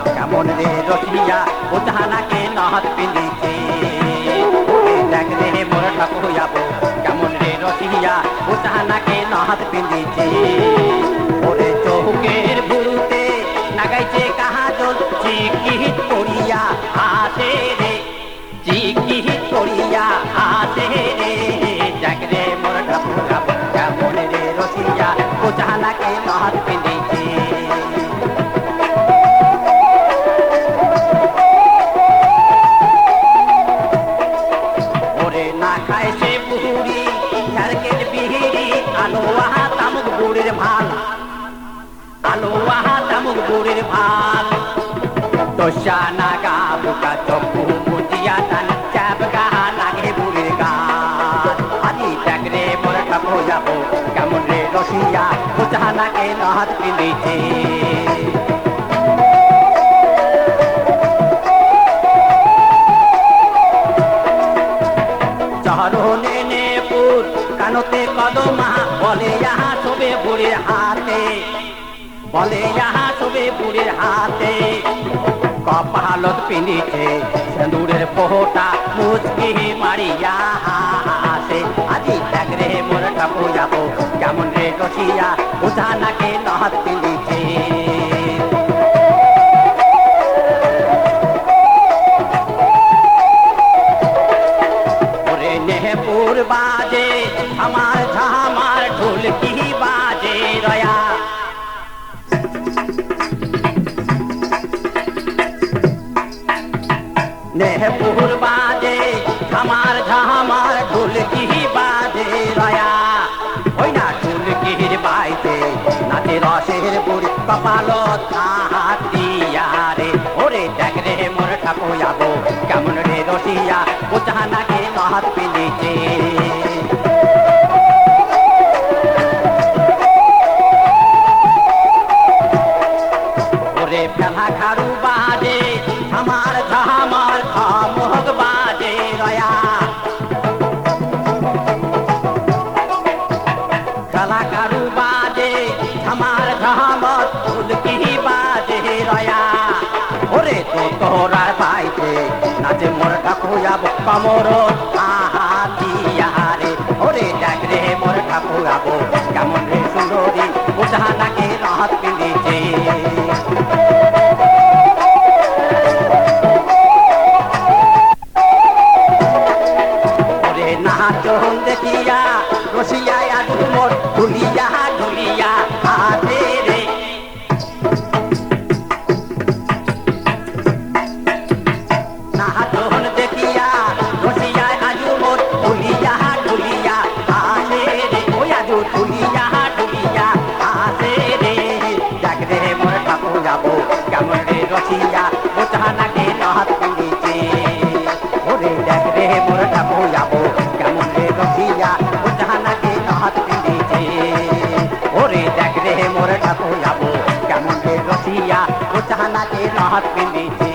কেমন রে রসিয়া ও জাহানাকে নহত পিঁধিছে দেখ রে মোর ঠাকুর যাবো কেমন রে রসিয়া ও জাহানাকে নহত পিঁধিছে ওরে চৌকের বুড়ুতে লাগাইছে কাহাজল চিকিৎ করিয়া হাতে রে চিকিৎ করিয়া হাতে রে দেখ রে মোর ঠাকুর যাবো কেমন রে রসিয়া ও জাহানাকে নহত পিঁধিছে ভাল তোষা নাগা বুকা চকু মুজিয়া তান চাপ গাহা লাগে বুড়ির গান আজি দেখ রে মোর ঠাকুর যাবো কেমন রে রসিয়া ও জাহানাকে নহত পিঁধিছে চরণে নেপুর কানতে কদমা বলে ইহা শোবে বুড়ির হাতে বলে ইহা শোবে বুড়ির হাতে কপালত পিঁধিছে সিঁদুরের ফোঁটা মুচকি মারিয়া হাসে আজি দেখ রে মোর ঠাকুর যাবো কেমন রে রসিয়া ও জাহানাকে নহত পিঁধিছে ওরে নেহপুর বাজে আমার ঝামার ঢোলকি বাজে রয়া নেহপুর বাজে ঝামার ঝামার ঢোলকি বাজে রয়া ওই না ঢোলকির বাইতে নাচে রসের বুড়ি কপালত হাত দিয়া রে ওরে দেখ রে মোর ঠাকুর যাবো কেমন রে রসিয়া ও জাহানাকে নহত পিঁধিছে ওরে ফেলা খারু বাজে আমার ঝামার খামোগ বাজে রয়া ফেলা খারু বাজে আমার ঝামার ঢোলকি বাজে রয়া ওরে তো তোরার বাইতে নাচে মোর ঠাকুর যাবো কমর দিয়া রে ওরে দেখ রে মোর ঠাকুর যাবো কেমন রে সুন্দরী ও জাহানাকে নহত পিঁধিছে ওরে নাচন দেখিয়া রসিয়া আজু মোর ঢুলিয়া ঢুলিয়া হাতে রে নাচন দেখিয়া রসিয়া আজু মোর ঢুলিয়া ঢুলিয়া হাতে রে ওই আজু ঢুলিয়া ঢুলিয়া হাতে রে দেখ রে মোর ঠাকুর যাবো কেমন রে রসিয়া ও জাহানাকে নহত পিঁধিছে ওরে দেখ রে মোর ঠাকুর যাবো কেমন রে রসিয়া ও জাহানাকে নহত পিঁধিছে ওরে দেখ রে মোর ঠাকুর যাবো কেমন রে রসিয়া ও জাহানাকে নহত পিঁধিছে